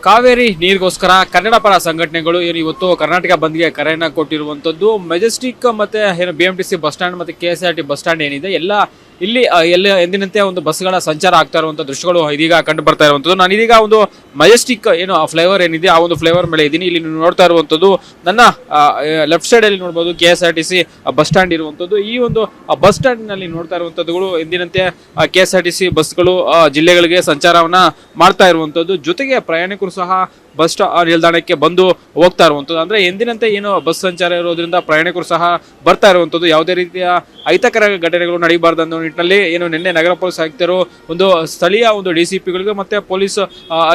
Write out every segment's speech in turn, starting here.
ಕಾವೇರಿ ನೀರಿಗೋಸ್ಕರ ಕನ್ನಡ ಪರ ಸಂಘಟನೆಗಳು ಏನು ಇವತ್ತು ಕರ್ನಾಟಕ ಬಂದ್ಗೆ ಕರೆಯನ್ನ ಕೊಟ್ಟಿರುವಂತದ್ದು ಮೆಜೆಸ್ಟಿಕ್ ಮತ್ತೆ ಏನು BMTC ಬಸ್ ಸ್ಟ್ಯಾಂಡ್ ಮತ್ತೆ KSRT ಬಸ್ ಸ್ಟ್ಯಾಂಡ್ ಏನಿದೆ ಇಲ್ಲಿ ಎಂದಿನಂತೆ ಒಂದು ಬಸ್ಗಳ ಸಂಚಾರ ಆಗ್ತಾ ಇರುವಂತ ದೃಶ್ಯಗಳು ಇದೀಗ ಕಂಡು ಬರ್ತಾ ಇರುವಂತದ್ದು. ನಾನು ಇದೀಗ ಒಂದು ಮೆಜೆಸ್ಟಿಕ್ ಏನು ಫ್ಲೇವರ್ ಏನಿದೆ ಆ ಒಂದು ಫ್ಲೇವರ್ ಮೇಲೆ ಇದ್ದೀನಿ. ಇಲ್ಲಿ ನೀವು ನೋಡ್ತಾ ಇರುವಂತದ್ದು ನನ್ನ ಲೆಫ್ಟ್ ಸೈಡ್ ಅಲ್ಲಿ ನೋಡಬಹುದು KSRTC ಬಸ್ ಸ್ಟ್ಯಾಂಡ್ ಇರುವಂತದ್ದು. ಈ ಒಂದು ಬಸ್ ಸ್ಟ್ಯಾಂಡ್ ನಲ್ಲಿ ನೋಡ್ತಾ ಇರುವಂತದ್ದು ಎಂದಿನಂತೆ KSRTC ಬಸ್ಗಳು ಜಿಲ್ಲೆಗಳಿಗೆ ಸಂಚಾರವನ್ನ ಮಾಡ್ತಾ ಇರುವಂತದ್ದು. ಜೊತೆಗೆ ಪ್ರಯಾಣಿಕರು ಸಹ ಬಸ್ ನಿಲ್ದಾಣಕ್ಕೆ ಬಂದು ಹೋಗ್ತಾ ಇರುವಂತದ್ದು. ಅಂದ್ರೆ ಎಂದಿನಂತೆ ಏನು ಬಸ್ ಸಂಚಾರ ಇರೋದ್ರಿಂದ ಪ್ರಯಾಣಿಕರು ಸಹ ಬರ್ತಾ ಇರುವಂತದ್ದು. ಯಾವುದೇ ರೀತಿಯ ಅಹಿತಕರ ಘಟನೆಗಳು ನಡೀಬಾರ್ದು ಅನ್ನೋ ನಿಟ್ಟಿನಲ್ಲಿ ಏನು ನಿನ್ನೆ ನಗರ ಪೊಲೀಸ್ ಆಯುಕ್ತರು ಒಂದು ಸ್ಥಳೀಯ ಒಂದು DCPಗಳಿಗೆ ಮತ್ತೆ ಪೊಲೀಸ್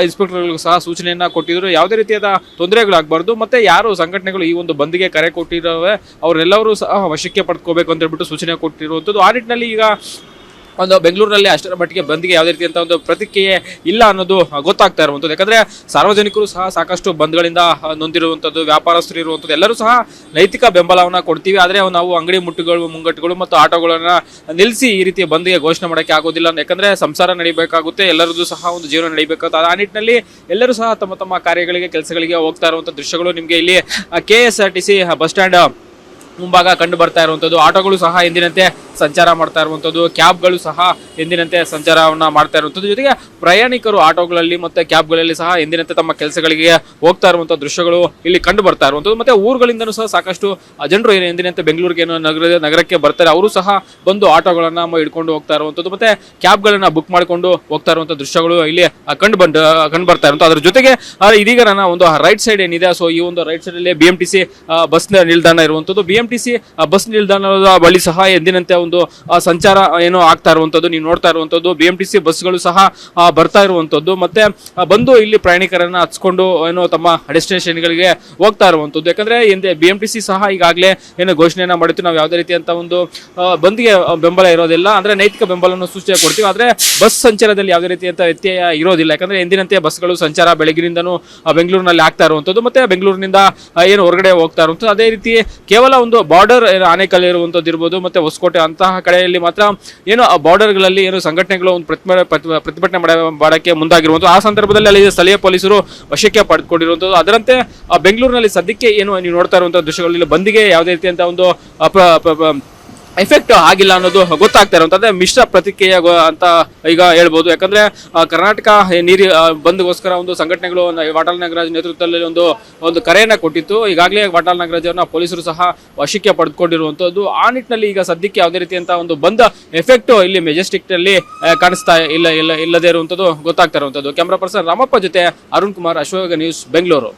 ಇನ್ಸ್ಪೆಕ್ಟರ್ಗಳಿಗೂ ಸಹ ಸೂಚನೆಯನ್ನ ಕೊಟ್ಟಿದ್ರು. ಯಾವುದೇ ರೀತಿಯಾದ ತೊಂದರೆಗಳಾಗಬಾರ್ದು ಮತ್ತೆ ಯಾರು ಸಂಘಟನೆಗಳು ಈ ಒಂದು ಬಂದ್ಗೆ ಕರೆ ಕೊಟ್ಟಿರೋವೆ ಅವರೆಲ್ಲರೂ ಸಹ ವಶಕ್ಕೆ ಪಡ್ಕೋಬೇಕು ಅಂತ ಹೇಳ್ಬಿಟ್ಟು ಸೂಚನೆ ಕೊಟ್ಟಿರುವಂತದ್ದು. ಆ ನಿಟ್ಟಿನಲ್ಲಿ ಈಗ ಒಂದು ಬೆಂಗಳೂರಿನಲ್ಲಿ ಅಷ್ಟರ ಮಟ್ಟಿಗೆ ಬಂದ್ಗೆ ಯಾವುದೇ ರೀತಿಯಂತ ಒಂದು ಪ್ರತಿಕ್ರಿಯೆ ಇಲ್ಲ ಅನ್ನೋದು ಗೊತ್ತಾಗ್ತಾ ಇರುವಂಥದ್ದು. ಯಾಕಂದ್ರೆ ಸಾರ್ವಜನಿಕರು ಸಹ ಸಾಕಷ್ಟು ಬಂದ್ಗಳಿಂದ ನೊಂದಿರುವಂಥದ್ದು, ವ್ಯಾಪಾರಸ್ಥರು ಇರುವಂಥದ್ದು ಎಲ್ಲರೂ ಸಹ ನೈತಿಕ ಬೆಂಬಲವನ್ನ ಕೊಡ್ತೀವಿ. ಆದರೆ ನಾವು ಅಂಗಡಿ ಮುಂಗಟ್ಟುಗಳು ಮತ್ತು ಆಟೋಗಳನ್ನ ನಿಲ್ಲಿಸಿ ಈ ರೀತಿಯ ಬಂದ್ಗೆ ಘೋಷಣೆ ಮಾಡೋಕ್ಕೆ ಆಗೋದಿಲ್ಲ. ಯಾಕಂದ್ರೆ ಸಂಸಾರ ನಡಿಬೇಕಾಗುತ್ತೆ, ಎಲ್ಲರದ್ದು ಸಹ ಒಂದು ಜೀವನ ನಡಿಬೇಕಾಗುತ್ತೆ. ಆ ನಿಟ್ಟಿನಲ್ಲಿ ಎಲ್ಲರೂ ಸಹ ತಮ್ಮ ತಮ್ಮ ಕಾರ್ಯಗಳಿಗೆ ಕೆಲಸಗಳಿಗೆ ಹೋಗ್ತಾ ಇರುವಂಥ ದೃಶ್ಯಗಳು ನಿಮಗೆ ಇಲ್ಲಿ KSRTC ಬಸ್ ಸ್ಟ್ಯಾಂಡ್ ಮುಂಭಾಗ ಕಂಡು ಬರ್ತಾ ಇರುವಂಥದ್ದು. ಆಟೋಗಳು ಸಹ ಎಂದಿನಂತೆ ಸಂಚಾರ ಮಾಡ್ತಾ ಇರುವಂಥದ್ದು, ಕ್ಯಾಬ್ಗಳು ಸಹ ಎಂದಿನಂತೆ ಸಂಚಾರವನ್ನ ಮಾಡ್ತಾ ಇರುವಂಥದ್ದು. ಜೊತೆಗೆ ಪ್ರಯಾಣಿಕರು ಆಟೋಗಳಲ್ಲಿ ಮತ್ತೆ ಕ್ಯಾಬ್ಗಳಲ್ಲಿ ಸಹ ಎಂದಿನಂತೆ ತಮ್ಮ ಕೆಲಸಗಳಿಗೆ ಹೋಗ್ತಾ ಇರುವಂತಹ ದೃಶ್ಯಗಳು ಇಲ್ಲಿ ಕಂಡು ಬರ್ತಾ ಇರುವಂಥದ್ದು. ಮತ್ತೆ ಊರುಗಳಿಂದನೂ ಸಹ ಸಾಕಷ್ಟು ಜನರು ಎಂದಿನಂತೆ ಬೆಂಗಳೂರಿಗೆ ನಗರಕ್ಕೆ ಬರ್ತಾರೆ, ಅವರು ಸಹ ಬಂದು ಆಟೋಗಳನ್ನ ಹಿಡ್ಕೊಂಡು ಹೋಗ್ತಾ ಇರುವಂಥದ್ದು ಮತ್ತೆ ಕ್ಯಾಬ್ಗಳನ್ನ ಬುಕ್ ಮಾಡಿಕೊಂಡು ಹೋಗ್ತಾ ಇರುವಂತಹ ದೃಶ್ಯಗಳು ಇಲ್ಲಿ ಕಂಡು ಬರ್ತಾ ಇರುವಂಥದ್ದು. ಅದ್ರ ಜೊತೆಗೆ ಇದೀಗ ನನ್ನ ಒಂದು ರೈಟ್ ಸೈಡ್ ಏನಿದೆ, ಸೊ ಈ ಒಂದು ರೈಟ್ ಸೈಡ್ ಅಲ್ಲಿ BMTC ಬಸ್ ನಿಲ್ದಾಣ ಇರುವಂಥದ್ದು. BMTC ಬಸ್ ನಿಲ್ದಾಣದ ಬಳಿ ಸಹ ಎಂದಿನಂತೆ ಒಂದು ಸಂಚಾರ ಏನು ಆಗ್ತಾ ಇರುವಂತದ್ದು ನೀವು ನೋಡ್ತಾ ಇರುವಂತದ್ದು. BMTC ಬಸ್ಗಳು ಸಹ ಬರ್ತಾ ಇರುವಂತದ್ದು ಮತ್ತೆ ಬಂದು ಇಲ್ಲಿ ಪ್ರಯಾಣಿಕರನ್ನ ಹಚ್ಕೊಂಡು ಏನು ತಮ್ಮ ಡೆಸ್ಟಿನೇಷನ್ಗಳಿಗೆ ಹೋಗ್ತಾ ಇರುವಂತದ್ದು. ಯಾಕಂದ್ರೆ BMTC ಸಹ ಈಗಾಗಲೇ ಏನು ಘೋಷಣೆಯನ್ನ ಮಾಡಿತ್ತು, ನಾವು ಯಾವುದೇ ರೀತಿಯಂತ ಒಂದು ಬಂದ್ಗೆ ಬೆಂಬಲ ಇರೋದಿಲ್ಲ, ಅಂದ್ರೆ ನೈತಿಕ ಬೆಂಬಲವನ್ನು ಸೂಚನೆ ಕೊಡ್ತೀವಿ, ಆದ್ರೆ ಬಸ್ ಸಂಚಾರದಲ್ಲಿ ಯಾವುದೇ ರೀತಿಯಂತ ವ್ಯತ್ಯಯ ಇರೋದಿಲ್ಲ. ಯಾಕಂದ್ರೆ ಎಂದಿನಂತೆ ಬಸ್ಗಳು ಸಂಚಾರ ಬೆಳಗಿನಿಂದನೂ ಬೆಂಗಳೂರಿನಲ್ಲಿ ಆಗ್ತಾ ಇರುವಂತದ್ದು ಮತ್ತೆ ಬೆಂಗಳೂರಿನಿಂದ ಏನು ಹೊರಗಡೆ ಹೋಗ್ತಾ ಇರುವಂತದ್ದು. ಅದೇ ರೀತಿ ಕೇವಲ ಒಂದು ಬಾರ್ಡರ್ ಆನೇಕಲ್ ಇರುವಂತದ್ದು ಇರ್ಬೋದು ಮತ್ತೆ ಹೊಸಕೋಟೆ ಅಂತಹ ಕಡೆಯಲ್ಲಿ ಮಾತ್ರ ಏನು ಬಾರ್ಡರ್ಗಳಲ್ಲಿ ಏನು ಸಂಘಟನೆಗಳು ಒಂದು ಪ್ರತಿಭಟನೆ ಮಾಡಕ್ಕೆ ಮುಂದಾಗಿರುವಂಥದ್ದು. ಆ ಸಂದರ್ಭದಲ್ಲಿ ಅಲ್ಲಿ ಸ್ಥಳೀಯ ಪೊಲೀಸರು ವಶಕ್ಕೆ ಪಡೆದುಕೊಂಡಿರುವಂಥದ್ದು. ಅದರಂತೆ ಬೆಂಗಳೂರಿನಲ್ಲಿ ಸದ್ಯಕ್ಕೆ ಏನು ನೀವು ನೋಡ್ತಾ ಇರುವಂತಹ ದೃಶ್ಯಗಳಲ್ಲಿ ಬಂದಿಗೆ ಯಾವುದೇ ರೀತಿಯಂತ ಒಂದು ಎಫೆಕ್ಟ್ ಆಗಿಲ್ಲ ಅನ್ನೋದು ಗೊತ್ತಾಗ್ತಾ ಇರುವಂತದ್ದು. ಮಿಶ್ರ ಪ್ರತಿಕ್ರಿಯೆ ಅಂತ ಈಗ ಹೇಳ್ಬೋದು. ಯಾಕಂದ್ರೆ ಕರ್ನಾಟಕ ನೀರು ಬಂದ್ಗೋಸ್ಕರ ಒಂದು ಸಂಘಟನೆಗಳು ವಾಟಾಳ್ ನಾಗರಾಜ್ ನೇತೃತ್ವದಲ್ಲಿ ಒಂದು ಕರೆಯನ್ನ ಕೊಟ್ಟಿತ್ತು. ಈಗಾಗಲೇ ವಾಟಾಳ್ ನಾಗರಾಜ್ ಅವರನ್ನ ಪೊಲೀಸರು ಸಹ ವಶಕ್ಕೆ ಪಡೆದುಕೊಂಡಿರುವಂತದ್ದು. ಆ ನಿಟ್ಟಿನಲ್ಲಿ ಈಗ ಸದ್ಯಕ್ಕೆ ಯಾವುದೇ ರೀತಿಯಂತ ಒಂದು ಬಂದ ಎಫೆಕ್ಟ್ ಇಲ್ಲಿ ಮೆಜೆಸ್ಟಿಕ್ ನಲ್ಲಿ ಕಾಣಿಸ್ತಾ ಇಲ್ಲದೇ ಇರುವಂತದ್ದು ಗೊತ್ತಾಗ್ತಾ ಇರುವಂತದ್ದು. ಕ್ಯಾಮರಾ ಪರ್ಸನ್ ರಾಮಪ್ಪ ಜೊತೆ ಅರುಣ್ ಕುಮಾರ್, ಅಶ್ವವೇಗ ನ್ಯೂಸ್, ಬೆಂಗಳೂರು.